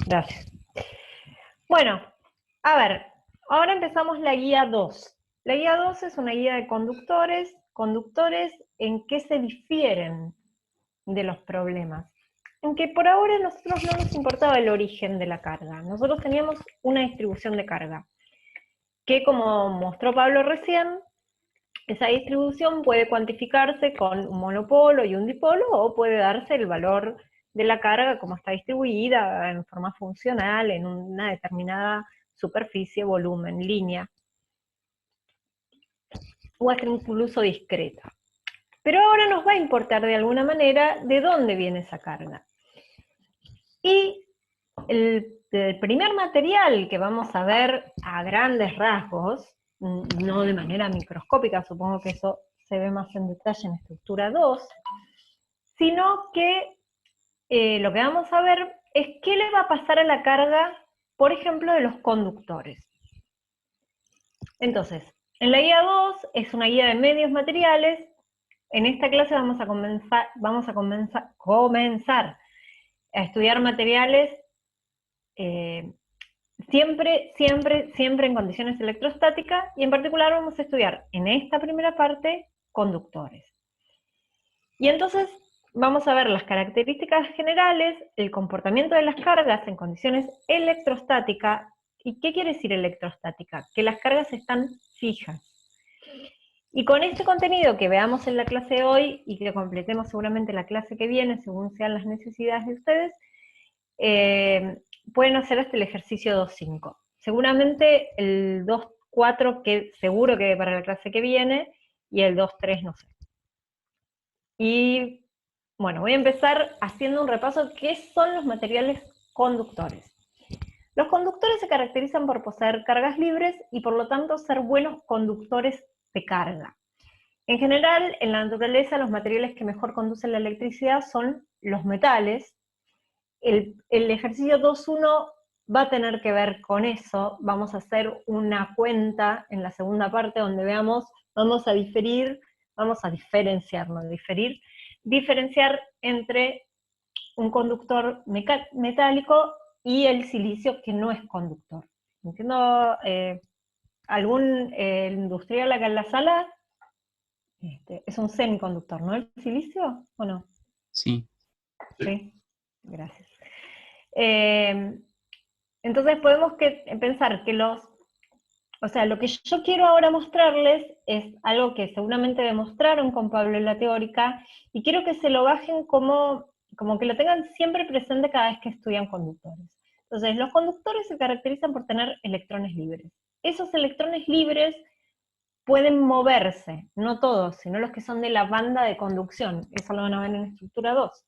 Gracias. Bueno, a ver, ahora empezamos la guía 2. La guía 2 es una guía de conductores. Conductores, ¿en qué se difieren de los problemas? En que por ahora a nosotros no nos importaba el origen de la carga. Nosotros teníamos una distribución de carga, que como mostró Pablo recién, esa distribución puede cuantificarse con un monopolo y un dipolo, o puede darse el valor de la carga como está distribuida en forma funcional en una determinada superficie, volumen, línea, o hasta incluso discreta. Pero ahora nos va a importar de alguna manera de dónde viene esa carga. Y el primer material que vamos a ver a grandes rasgos, no de manera microscópica, supongo que eso se ve más en detalle en estructura 2, sino que lo que vamos a ver es qué le va a pasar a la carga, por ejemplo, de los conductores. Entonces, en la guía 2 es una guía de medios materiales. En esta clase vamos a comenzar a estudiar materiales siempre en condiciones electrostáticas, y en particular vamos a estudiar en esta primera parte conductores. Y entonces vamos a ver las características generales, el comportamiento de las cargas en condiciones electrostáticas. ¿Y qué quiere decir electrostática? Que las cargas están fijas. Y con este contenido que veamos en la clase de hoy, y que completemos seguramente la clase que viene, según sean las necesidades de ustedes, pueden hacer hasta el ejercicio 2.5. Seguramente el 2.4 que seguro que para la clase que viene, y el 2.3 no sé. Y bueno, voy a empezar haciendo un repaso de qué son los materiales conductores. Los conductores se caracterizan por poseer cargas libres y por lo tanto ser buenos conductores de carga. En general, en la naturaleza, los materiales que mejor conducen la electricidad son los metales. El ejercicio 2.1 va a tener que ver con eso. Vamos a hacer una cuenta en la segunda parte donde veamos, vamos a diferenciar entre un conductor metálico y el silicio, que no es conductor. Entiendo, algún industrial acá en la sala, es un semiconductor, ¿no? ¿El silicio o no? Sí. Sí, gracias. Entonces podemos pensar que o sea, lo que yo quiero ahora mostrarles es algo que seguramente demostraron con Pablo en la teórica, y quiero que se lo bajen como que lo tengan siempre presente cada vez que estudian conductores. Entonces, los conductores se caracterizan por tener electrones libres. Esos electrones libres pueden moverse, no todos, sino los que son de la banda de conducción. Eso lo van a ver en estructura 2.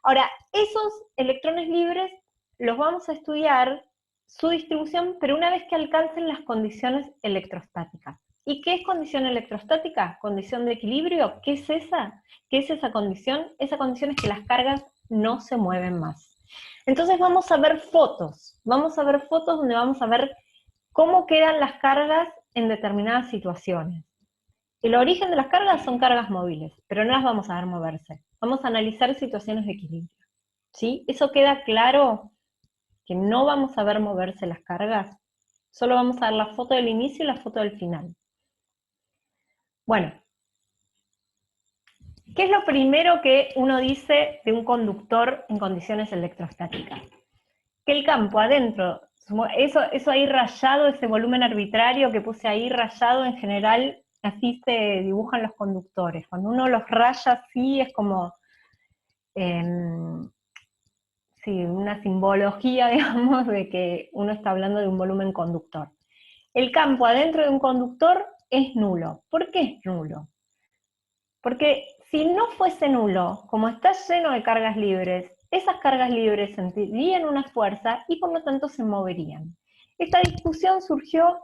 Ahora, esos electrones libres los vamos a estudiar su distribución, pero una vez que alcancen las condiciones electrostáticas. ¿Y qué es condición electrostática? Condición de equilibrio. ¿Qué es esa? ¿Qué es esa condición? Esa condición es que las cargas no se mueven más. Entonces vamos a ver fotos donde vamos a ver cómo quedan las cargas en determinadas situaciones. El origen de las cargas son cargas móviles, pero no las vamos a ver moverse. Vamos a analizar situaciones de equilibrio. ¿Sí? ¿Eso queda claro? Que no vamos a ver moverse las cargas, solo vamos a ver la foto del inicio y la foto del final. Bueno, ¿qué es lo primero que uno dice de un conductor en condiciones electrostáticas? Que el campo adentro, eso ahí rayado, ese volumen arbitrario que puse ahí rayado, en general así se dibujan los conductores. Cuando uno los raya así es como sí, una simbología, digamos, de que uno está hablando de un volumen conductor. El campo adentro de un conductor es nulo. ¿Por qué es nulo? Porque si no fuese nulo, como está lleno de cargas libres, esas cargas libres sentirían una fuerza y por lo tanto se moverían. Esta discusión surgió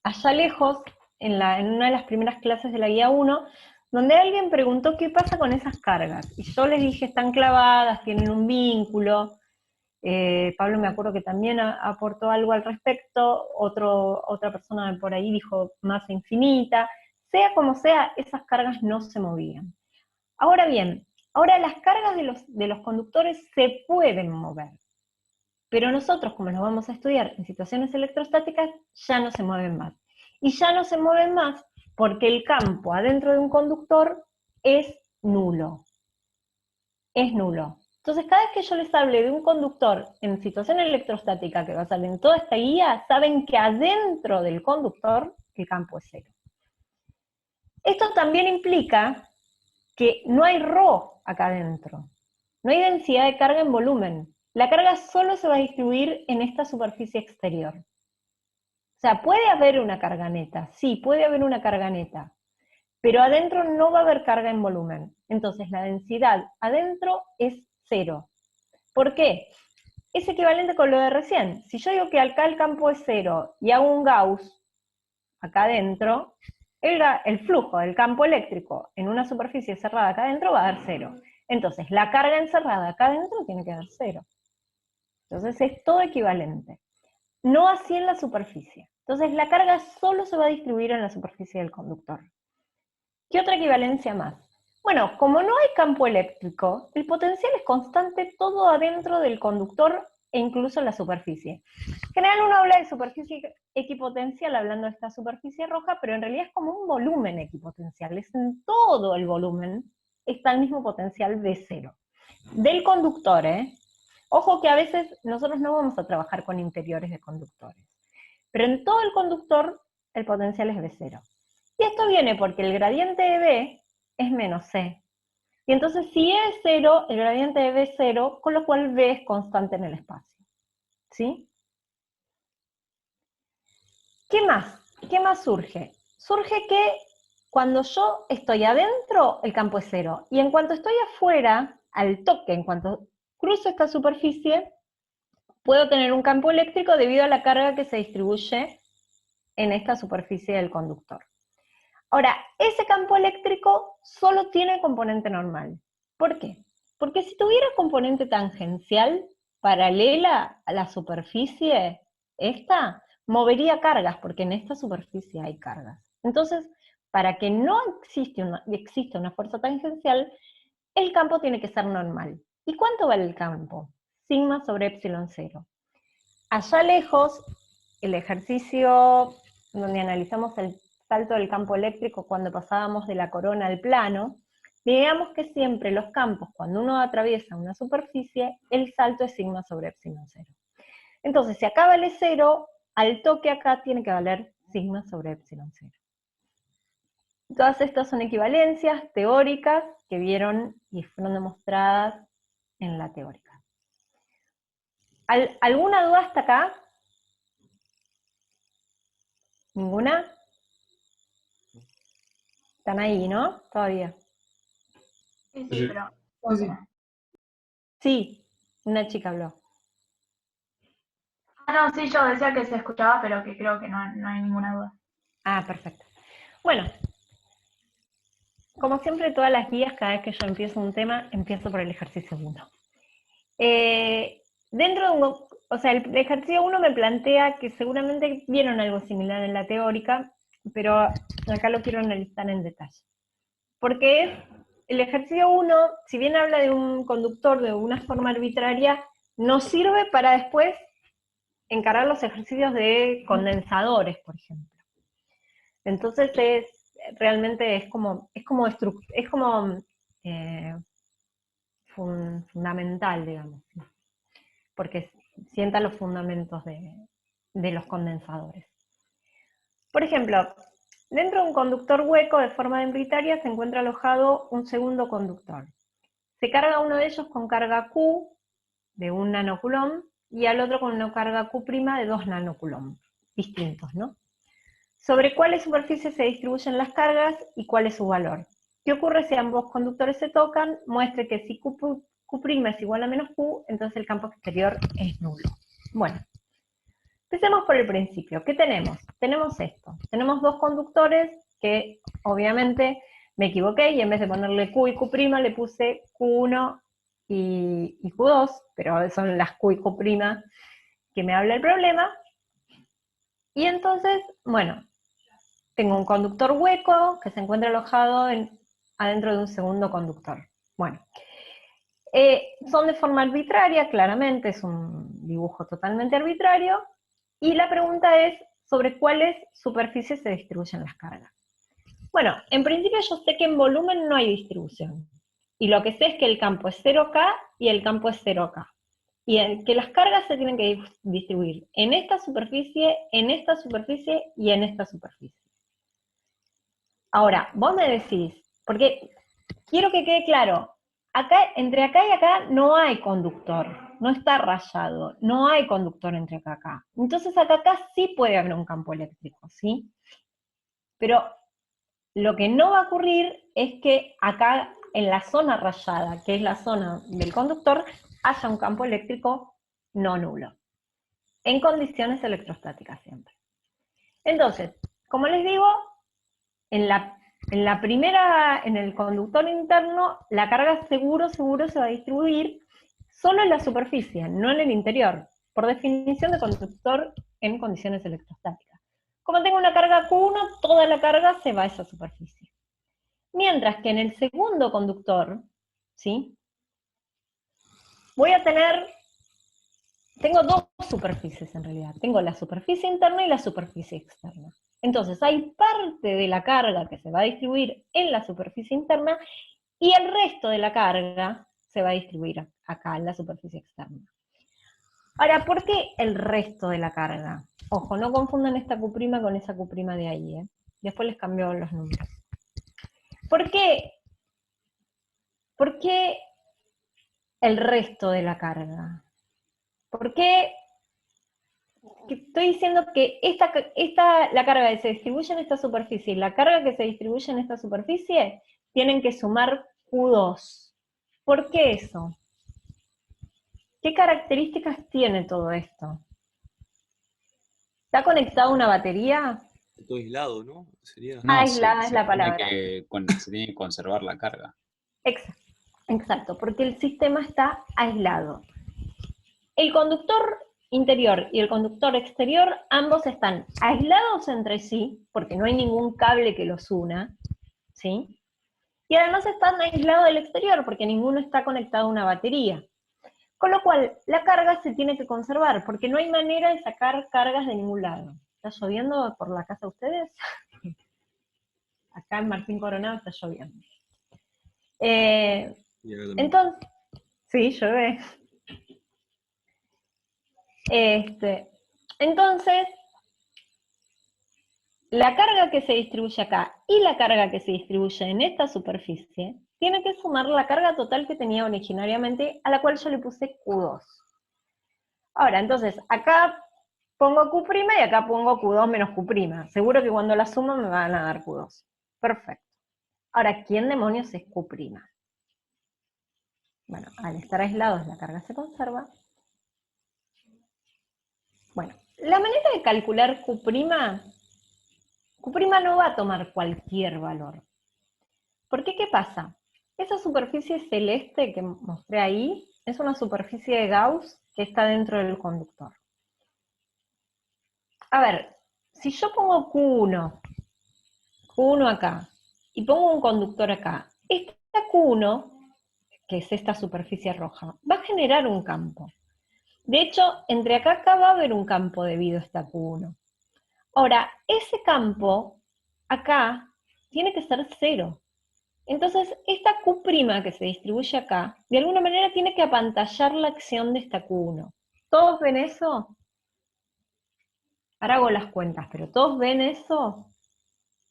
allá lejos, en una de las primeras clases de la guía 1, donde alguien preguntó qué pasa con esas cargas. Y yo les dije, están clavadas, tienen un vínculo. Pablo me acuerdo que también aportó algo al respecto, otra persona por ahí dijo masa infinita. Sea como sea, esas cargas no se movían. Ahora bien, ahora las cargas de los conductores se pueden mover. pero nosotros, como los vamos a estudiar en situaciones electrostáticas, ya no se mueven más. Y ya no se mueven más porque el campo adentro de un conductor es nulo. Es nulo. Entonces, cada vez que yo les hable de un conductor en situación electrostática que va a salir en toda esta guía, saben que adentro del conductor el campo es cero. Esto también implica que no hay ρ acá adentro. No hay densidad de carga en volumen. La carga solo se va a distribuir en esta superficie exterior. O sea, puede haber una carga neta, sí, puede haber una carga neta, pero adentro no va a haber carga en volumen. Entonces la densidad adentro es cero. ¿Por qué? Es equivalente con lo de recién. Si yo digo que acá el campo es cero y hago un Gauss acá adentro, el flujo del campo eléctrico en una superficie cerrada acá adentro va a dar cero. Entonces la carga encerrada acá adentro tiene que dar cero. Entonces es todo equivalente. No así en la superficie. Entonces la carga solo se va a distribuir en la superficie del conductor. ¿Qué otra equivalencia más? Bueno, como no hay campo eléctrico, el potencial es constante todo adentro del conductor e incluso en la superficie. En general uno habla de superficie equipotencial hablando de esta superficie roja, pero en realidad es como un volumen equipotencial, es en todo el volumen está el mismo potencial V0. Del conductor, Ojo que a veces nosotros no vamos a trabajar con interiores de conductores, pero en todo el conductor el potencial es V0. Y esto viene porque el gradiente de V es menos C. Y entonces si E es 0, el gradiente de V es 0, con lo cual V es constante en el espacio. ¿Sí? ¿Qué más? ¿Qué más surge? Surge que cuando yo estoy adentro, el campo es 0. Y en cuanto estoy afuera, al toque, en cuanto cruzo esta superficie, puedo tener un campo eléctrico debido a la carga que se distribuye en esta superficie del conductor. Ahora, ese campo eléctrico solo tiene componente normal. ¿Por qué? Porque si tuviera componente tangencial paralela a la superficie, esta movería cargas, porque en esta superficie hay cargas. Entonces, para que no exista una fuerza tangencial, el campo tiene que ser normal. ¿Y cuánto vale el campo? Sigma sobre epsilon 0. Allá lejos, el ejercicio donde analizamos el salto del campo eléctrico cuando pasábamos de la corona al plano, digamos que siempre los campos, cuando uno atraviesa una superficie, el salto es sigma sobre epsilon 0. Entonces, si acá vale 0, al toque acá tiene que valer sigma sobre epsilon 0. Todas estas son equivalencias teóricas que vieron y fueron demostradas en la teórica. ¿Alguna duda hasta acá? ¿Ninguna? Están ahí, ¿no? Todavía. Sí, Sí. pero... Sí. Sí, una chica habló. Ah, no, sí, yo decía que se escuchaba, pero que creo que no hay ninguna duda. Ah, perfecto. Bueno, como siempre, todas las guías, cada vez que yo empiezo un tema, empiezo por el ejercicio 1. Dentro de o sea, el ejercicio 1 me plantea que seguramente vieron algo similar en la teórica, pero acá lo quiero analizar en detalle. Porque el ejercicio 1, si bien habla de un conductor de una forma arbitraria, nos sirve para después encarar los ejercicios de condensadores, por ejemplo. Entonces realmente es como fundamental, digamos, porque sienta los fundamentos de los condensadores. Por ejemplo, dentro de un conductor hueco de forma arbitraria se encuentra alojado un segundo conductor. Se carga uno de ellos con carga Q de 1 nanocoulomb y al otro con una carga Q' de 2 nanocoulomb, distintos, ¿no? Sobre cuáles superficies se distribuyen las cargas y cuál es su valor. ¿Qué ocurre si ambos conductores se tocan? Muestre que si Q' es igual a menos Q, entonces el campo exterior es nulo. Bueno, empecemos por el principio. ¿Qué tenemos? Tenemos esto. Tenemos dos conductores que obviamente me equivoqué y en vez de ponerle Q y Q' le puse Q1 y Q2, pero son las Q y Q' que me habla el problema. Y entonces, bueno, tengo un conductor hueco que se encuentra alojado adentro de un segundo conductor. Bueno, Son de forma arbitraria, claramente, es un dibujo totalmente arbitrario, y la pregunta es sobre cuáles superficies se distribuyen las cargas. Bueno, en principio yo sé que en volumen no hay distribución, y lo que sé es que el campo es 0K y el campo es 0K, y que las cargas se tienen que distribuir en esta superficie, en esta superficie y en esta superficie. Ahora, vos me decís, porque quiero que quede claro, acá, entre acá y acá no hay conductor, no está rayado, no hay conductor entre acá y acá. Entonces acá sí puede haber un campo eléctrico, ¿sí? Pero lo que no va a ocurrir es que acá en la zona rayada, que es la zona del conductor, haya un campo eléctrico no nulo, en condiciones electrostáticas siempre. Entonces, como les digo, en la primera, en el conductor interno, la carga seguro se va a distribuir solo en la superficie, no en el interior, por definición de conductor en condiciones electrostáticas. Como tengo una carga Q1, toda la carga se va a esa superficie. Mientras que en el segundo conductor, ¿sí? Tengo dos superficies en realidad. Tengo la superficie interna y la superficie externa. Entonces hay parte de la carga que se va a distribuir en la superficie interna y el resto de la carga se va a distribuir acá en la superficie externa. Ahora, ¿por qué el resto de la carga? Ojo, no confundan esta Q' con esa Q' de ahí, ¿eh? Después les cambio los números. ¿Por qué el resto de la carga? ¿Por qué estoy diciendo que la carga que se distribuye en esta superficie y la carga que se distribuye en esta superficie tienen que sumar Q2? ¿Por qué eso? ¿Qué características tiene todo esto? ¿Está conectado a una batería? Todo aislado, ¿no? Sería. No, Aislada es la palabra. se tiene que conservar la carga. Exacto, porque el sistema está aislado. El conductor interior y el conductor exterior, ambos están aislados entre sí, porque no hay ningún cable que los una, ¿sí? Y además están aislados del exterior, porque ninguno está conectado a una batería. Con lo cual, la carga se tiene que conservar, porque no hay manera de sacar cargas de ningún lado. ¿Está lloviendo por la casa de ustedes? Acá en Martín Coronado está lloviendo. Entonces, sí, llueve. Entonces, la carga que se distribuye acá y la carga que se distribuye en esta superficie tiene que sumar la carga total que tenía originariamente, a la cual yo le puse Q2. Ahora, entonces, acá pongo Q' y acá pongo Q2 menos Q'. Seguro que cuando la sumo me van a dar Q2. Perfecto. Ahora, ¿quién demonios es Q'? Bueno, al estar aislados la carga se conserva. Bueno, la manera de calcular Q' no va a tomar cualquier valor. ¿Por qué? ¿Qué pasa? Esa superficie celeste que mostré ahí es una superficie de Gauss que está dentro del conductor. A ver, si yo pongo Q1 acá, y pongo un conductor acá, esta Q1, que es esta superficie roja, va a generar un campo. De hecho, entre acá y acá va a haber un campo debido a esta Q1. Ahora, ese campo, acá, tiene que ser 0. Entonces, esta Q' que se distribuye acá, de alguna manera tiene que apantallar la acción de esta Q1. ¿Todos ven eso? Ahora hago las cuentas, pero ¿todos ven eso?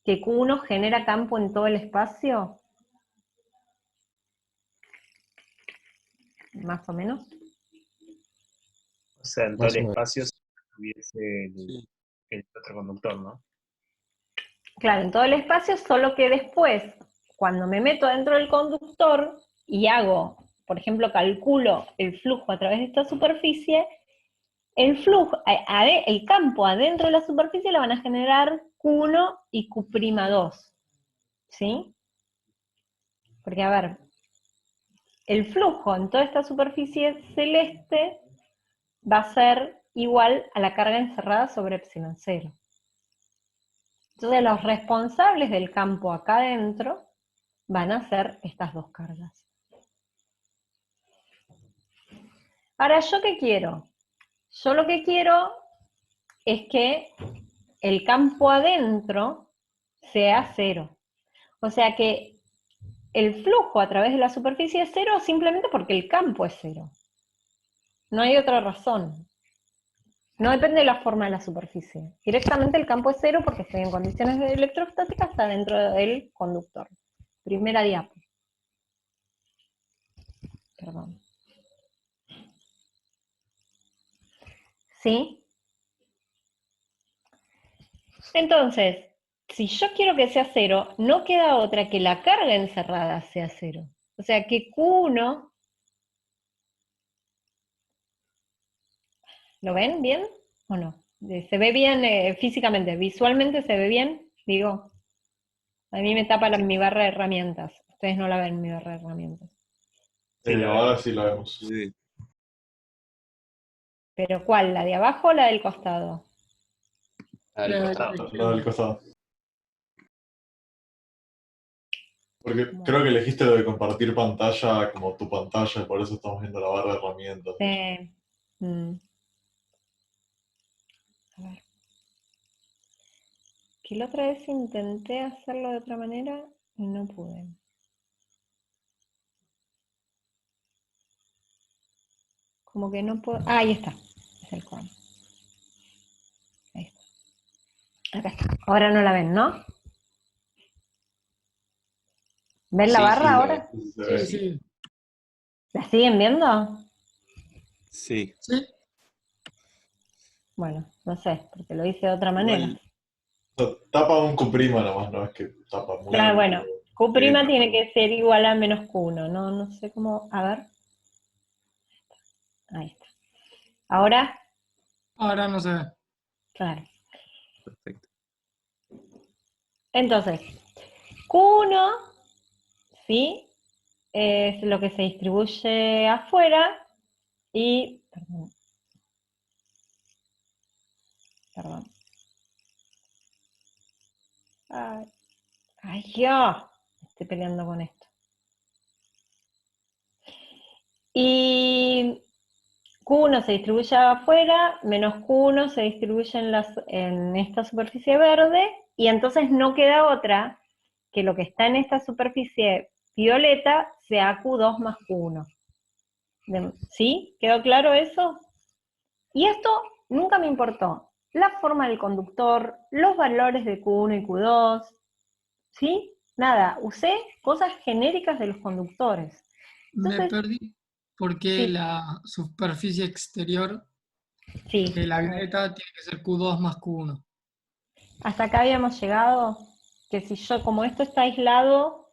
¿Que Q1 genera campo en todo el espacio? Más o menos. O sea, en todo el espacio si tuviese el otro conductor, ¿no? Claro, en todo el espacio, solo que después, cuando me meto dentro del conductor y hago, por ejemplo, calculo el flujo a través de esta superficie, el flujo, el campo adentro de la superficie lo van a generar Q1 y Q'2, ¿sí? Porque, a ver, el flujo en toda esta superficie celeste va a ser igual a la carga encerrada sobre epsilon 0. Entonces los responsables del campo acá adentro van a ser estas dos cargas. Ahora, ¿yo qué quiero? Yo lo que quiero es que el campo adentro sea cero. O sea que el flujo a través de la superficie es cero simplemente porque el campo es cero. No hay otra razón. No depende de la forma de la superficie. Directamente el campo es cero porque estoy en condiciones electrostáticas, está dentro del conductor. Primera diapo. Perdón. ¿Sí? Entonces, si yo quiero que sea cero, no queda otra que la carga encerrada sea cero. O sea que Q1, ¿lo ven bien o no? ¿Se ve bien físicamente, visualmente se ve bien? Digo, a mí me tapa mi barra de herramientas. Ustedes no la ven, mi barra de herramientas. Ahora sí la vemos. Sí. ¿Pero cuál? ¿La de abajo o la del costado? Al costado. La del costado. Porque Bueno. creo que elegiste lo de compartir pantalla como tu pantalla, por eso estamos viendo la barra de herramientas. A ver. Que la otra vez intenté hacerlo de otra manera y no pude. Como que no puedo... Ah, ahí está. Es el cono. Ahí está. Acá está. Ahora no la ven, ¿no? ¿Ven la Sí, barra sí, ahora? Se ve. Sí. ¿La siguen viendo? Sí. Sí. Bueno, no sé, porque lo hice de otra manera. Igual, O sea, tapa un Q' nomás, no es que tapa muy. Claro, bueno, Q' Sí, tiene que ser igual a menos Q1, ¿no? No sé cómo... A ver. Ahí está. Ahora, Ahora no se ve. claro. perfecto. Entonces, Q1, ¿sí? Es lo que se distribuye afuera y... Perdón. Ay, ya. Estoy peleando con esto. Y Q1 se distribuye afuera, menos Q1 se distribuye en esta superficie verde, y entonces no queda otra que lo que está en esta superficie violeta sea Q2 más Q1. ¿Sí? ¿Quedó claro eso? Y esto nunca me importó. La forma del conductor, los valores de Q1 y Q2, ¿sí? Nada, usé cosas genéricas de los conductores. Me Entonces, perdí porque sí, la superficie exterior sí. de la violeta tiene que ser Q2 más Q1. Hasta acá habíamos llegado, que si yo, como esto está aislado,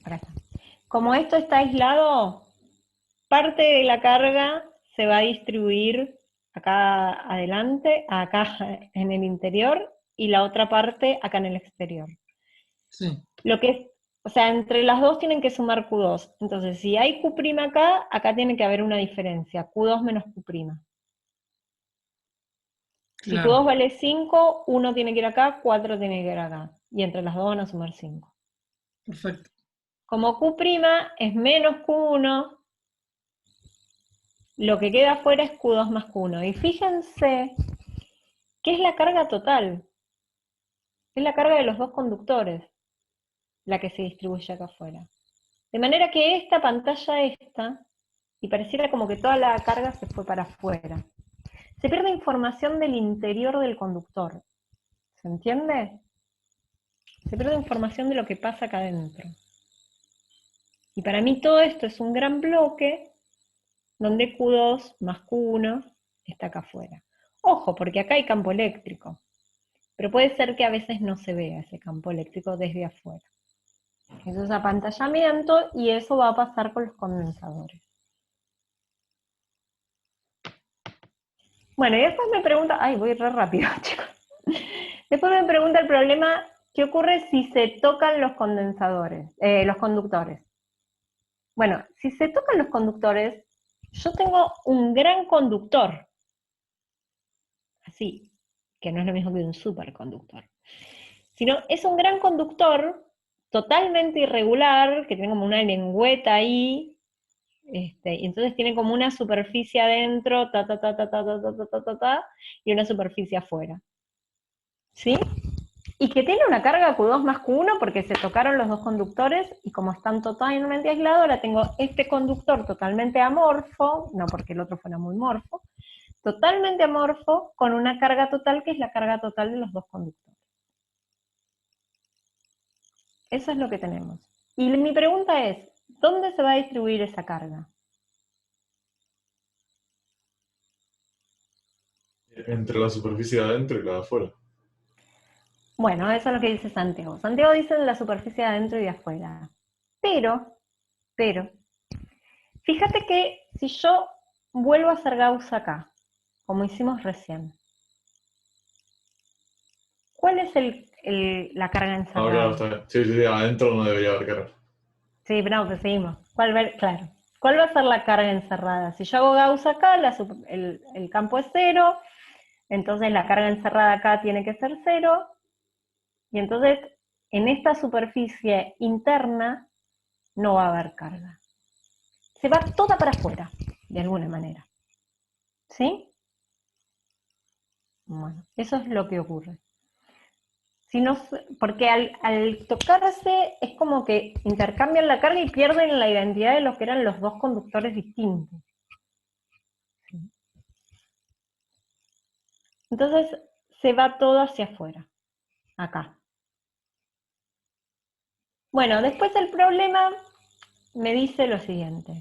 acá está. Como esto está aislado, parte de la carga se va a distribuir acá adelante, acá en el interior, y la otra parte acá en el exterior. Sí. Lo que es, o sea, entre las dos tienen que sumar Q2. Entonces, si hay Q' acá, acá tiene que haber una diferencia, Q2 menos Q'. Si Claro. Q2 vale 5, 1 tiene que ir acá, 4 tiene que ir acá. Y entre las dos van a sumar 5. Perfecto. Como Q' es menos Q1, lo que queda afuera es Q2 más Q1. Y fíjense que es la carga total. Es la carga de los dos conductores la que se distribuye acá afuera. De manera que esta pantalla y pareciera como que toda la carga se fue para afuera. Se pierde información del interior del conductor. ¿Se entiende? Se pierde información de lo que pasa acá adentro. Y para mí todo esto es un gran bloque donde Q2 más Q1 está acá afuera. Ojo, porque acá hay campo eléctrico. Pero puede ser que a veces no se vea ese campo eléctrico desde afuera. Eso es apantallamiento y eso va a pasar con los condensadores. Bueno, y después me pregunta, ay, voy re rápido, chicos. Después me pregunta el problema, ¿qué ocurre si se tocan los condensadores, los conductores? Bueno, si se tocan los conductores, yo tengo un gran conductor. Así, que no es lo mismo que un superconductor. Sino es un gran conductor totalmente irregular, que tiene como una lengüeta ahí, Y entonces tiene como una superficie adentro, y una superficie afuera. ¿Sí? Y que tiene una carga Q2 más Q1 porque se tocaron los dos conductores y como están totalmente aislados, ahora tengo este conductor totalmente amorfo, no porque el otro fuera muy morfo, totalmente amorfo con una carga total que es la carga total de los dos conductores. Eso es lo que tenemos. Y mi pregunta es, ¿dónde se va a distribuir esa carga? Entre la superficie de adentro y la de afuera. Bueno, eso es lo que dice Santiago. Santiago dice la superficie de adentro y de afuera. Pero, fíjate que si yo vuelvo a hacer Gauss acá, como hicimos recién, ¿cuál es la carga Ah, encerrada? claro, está bien. Sí, sí, adentro no debería haber carga. Sí, pero no, pues seguimos. Claro. ¿Cuál va a ser la carga encerrada? Si yo hago Gauss acá, el campo es 0, entonces la carga encerrada acá tiene que ser 0, y entonces en esta superficie interna no va a haber carga. Se va toda para afuera, de alguna manera. ¿Sí? Bueno, eso es lo que ocurre. Si no, porque al tocarse es como que intercambian la carga y pierden la identidad de los que eran los dos conductores distintos. Entonces se va todo hacia afuera, acá. Bueno, después el problema me dice lo siguiente.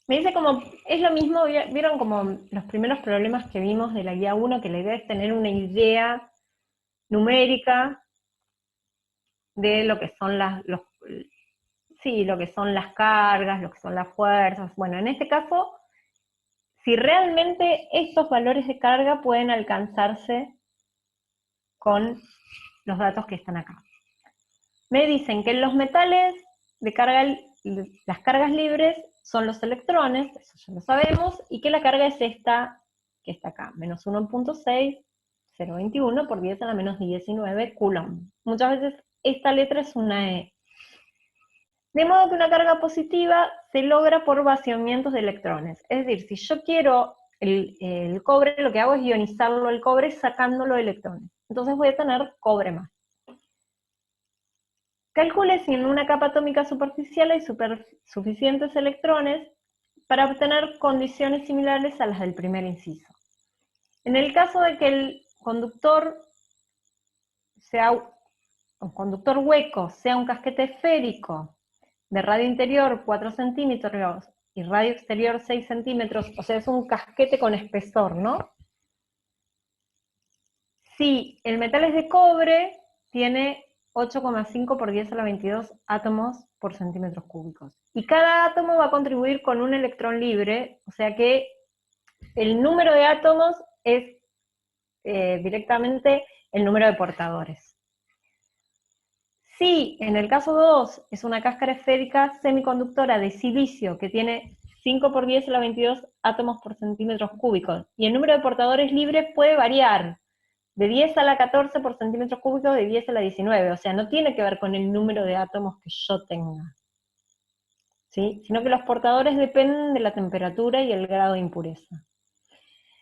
Me dice como, es lo mismo, vieron como los primeros problemas que vimos de la guía 1, que la idea es tener una idea numérica de lo que son lo que son las cargas, lo que son las fuerzas. Bueno, en este caso, si realmente estos valores de carga pueden alcanzarse con los datos que están acá. Me dicen que en los metales de carga, las cargas libres son los electrones, eso ya lo sabemos, y que la carga es esta, que está acá, menos 1.6, 0.21 por 10 a la menos 19 coulomb. Muchas veces esta letra es una E. De modo que una carga positiva se logra por vaciamientos de electrones. Es decir, si yo quiero el cobre, lo que hago es ionizarlo el cobre sacándolo de electrones. Entonces voy a tener cobre más. Calcule si en una capa atómica superficial hay suficientes electrones para obtener condiciones similares a las del primer inciso. En el caso de que el conductor sea un conductor hueco, sea un casquete esférico de radio interior 4 centímetros y radio exterior 6 centímetros, o sea, es un casquete con espesor, ¿no? Si el metal es de cobre, tiene 8,5 por 10 a la 22 átomos por centímetros cúbicos. Y cada átomo va a contribuir con un electrón libre, o sea que el número de átomos es directamente el número de portadores. Si en el caso 2 es una cáscara esférica semiconductora de silicio que tiene 5 por 10 a la 22 átomos por centímetros cúbicos, y el número de portadores libres puede variar, de 10 a la 14 por centímetros cúbicos, de 10 a la 19, o sea, no tiene que ver con el número de átomos que yo tenga, ¿sí? Sino que los portadores dependen de la temperatura y el grado de impureza.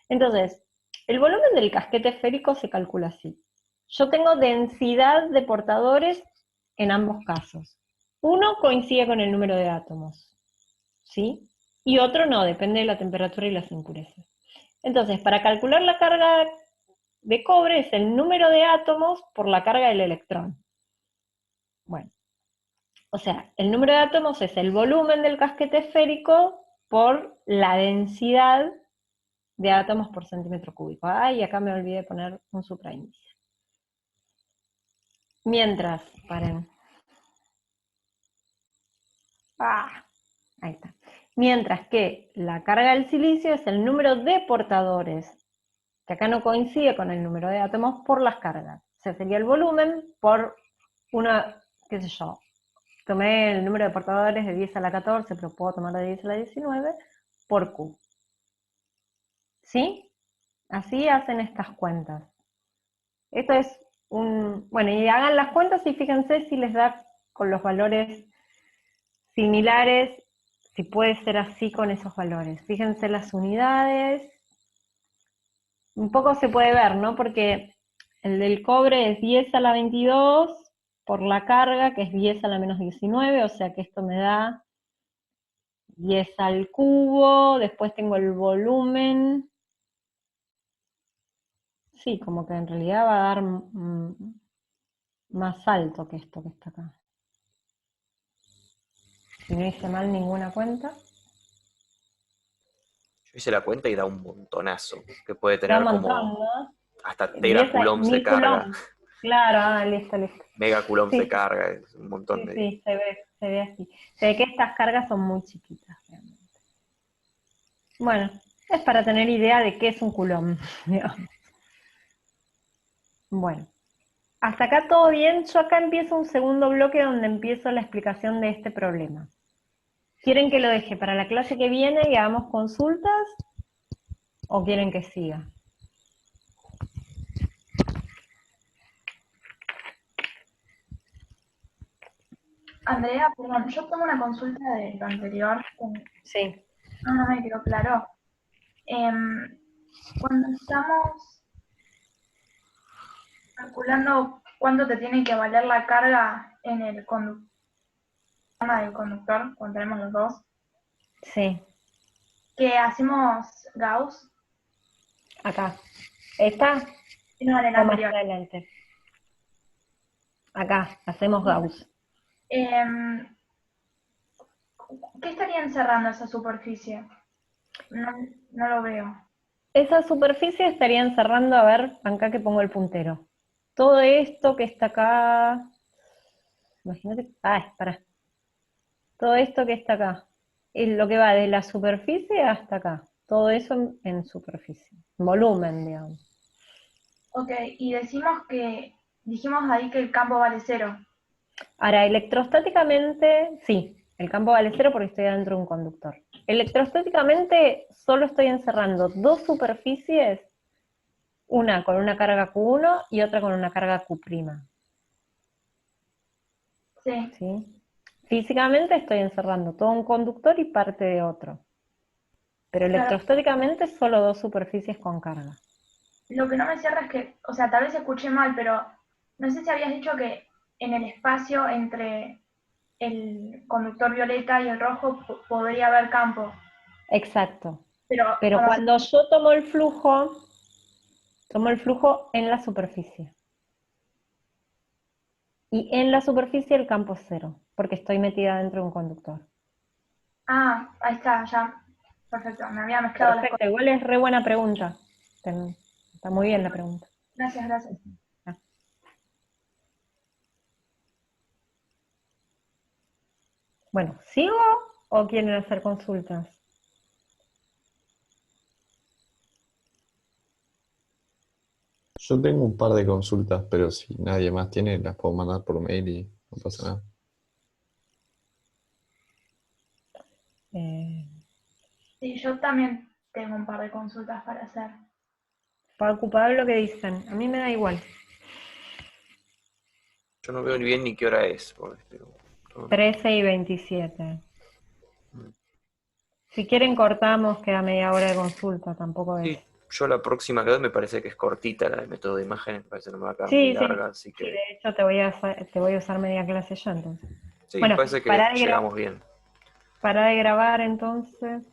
Entonces, el volumen del casquete esférico se calcula así. Yo tengo densidad de portadores en ambos casos. Uno coincide con el número de átomos, ¿sí? Y otro no, depende de la temperatura y las impurezas. Entonces, para calcular la carga de cobre es el número de átomos por la carga del electrón. Bueno, o sea, el número de átomos es el volumen del casquete esférico por la densidad de átomos por centímetro cúbico. Ay, acá me olvidé de poner un supraíndice. Mientras, paren. Ahí está. Mientras que la carga del silicio es el número de portadores, que acá no coincide con el número de átomos por las cargas. O sea, sería el volumen por una, qué sé yo, tomé el número de portadores de 10 a la 14, pero puedo tomar de 10 a la 19, por Q. ¿Sí? Así hacen estas cuentas. Esto es bueno, y hagan las cuentas y fíjense si les da con los valores similares, si puede ser así con esos valores. Fíjense las unidades. Un poco se puede ver, ¿no? Porque el del cobre es 10 a la 22 por la carga, que es 10 a la menos 19, o sea que esto me da 10 al cubo, después tengo el volumen. Sí, como que en realidad va a dar más alto que esto que está acá. Si no hice mal ninguna cuenta. Yo hice la cuenta y da un montonazo, que puede Da tener un montón, como ¿no? hasta 10 teracoulombs de 1000 carga, coulombs. Claro, listo. megacoulombs Sí, de carga, es un montón de... sí, se ve así. Se ve que estas cargas son muy chiquitas, realmente. Bueno, es para tener idea de qué es un coulomb, digamos. Bueno, hasta acá todo bien. Yo acá empiezo un segundo bloque donde empiezo la explicación de este problema. ¿Quieren que lo deje para la clase que viene y hagamos consultas? ¿O quieren que siga? Andrea, perdón, yo tengo una consulta de lo anterior. Sí. No me quedó claro. Cuando estamos calculando cuánto te tiene que valer la carga en el del conductor, cuando tenemos los dos, Sí, que hacemos Gauss, acá. ¿Esta? no en el O más anterior. adelante. Acá, hacemos Gauss. ¿Qué estaría encerrando esa superficie? No lo veo. Esa superficie estaría encerrando, a ver, acá que pongo el puntero. Todo esto que está acá, imagínate, pará. Todo esto que está acá, es lo que va de la superficie hasta acá. Todo eso en superficie, volumen, digamos. Ok, y dijimos ahí que el campo vale 0. Ahora, electrostáticamente, sí, el campo vale 0 porque estoy dentro de un conductor. Electrostáticamente solo estoy encerrando dos superficies, una con una carga Q1 y otra con una carga Q'. Sí. ¿Sí? Físicamente estoy encerrando todo un conductor y parte de otro. Pero Claro. electrostáticamente solo dos superficies con carga. Lo que no me cierra es que, o sea, tal vez escuché mal, pero no sé si habías dicho que en el espacio entre el conductor violeta y el rojo podría haber campo. Exacto. Pero Cuando yo tomo el flujo en la superficie. Y en la superficie el campo es 0, porque estoy metida dentro de un conductor. Ah, ahí está, ya. Perfecto, me había mezclado las Perfecto, cosas. igual es re buena pregunta. Está muy bien la pregunta. Gracias. Bueno, ¿sigo o quieren hacer consultas? Yo tengo un par de consultas, pero si nadie más tiene, las puedo mandar por mail y no pasa nada. Sí, yo también tengo un par de consultas para hacer. Facu, Pablo, ¿qué dicen? A mí me da igual. Yo no veo ni bien ni qué hora es. 13 y 27. Si quieren cortamos, queda media hora de consulta, tampoco es. Sí, yo la próxima que doy me parece que es cortita, la del método de imágenes, me parece que no me va a quedar muy Sí, larga, así sí, que... de hecho te voy a usar media clase yo entonces. Sí, Bueno, me parece que pará de llegamos bien. grabar entonces.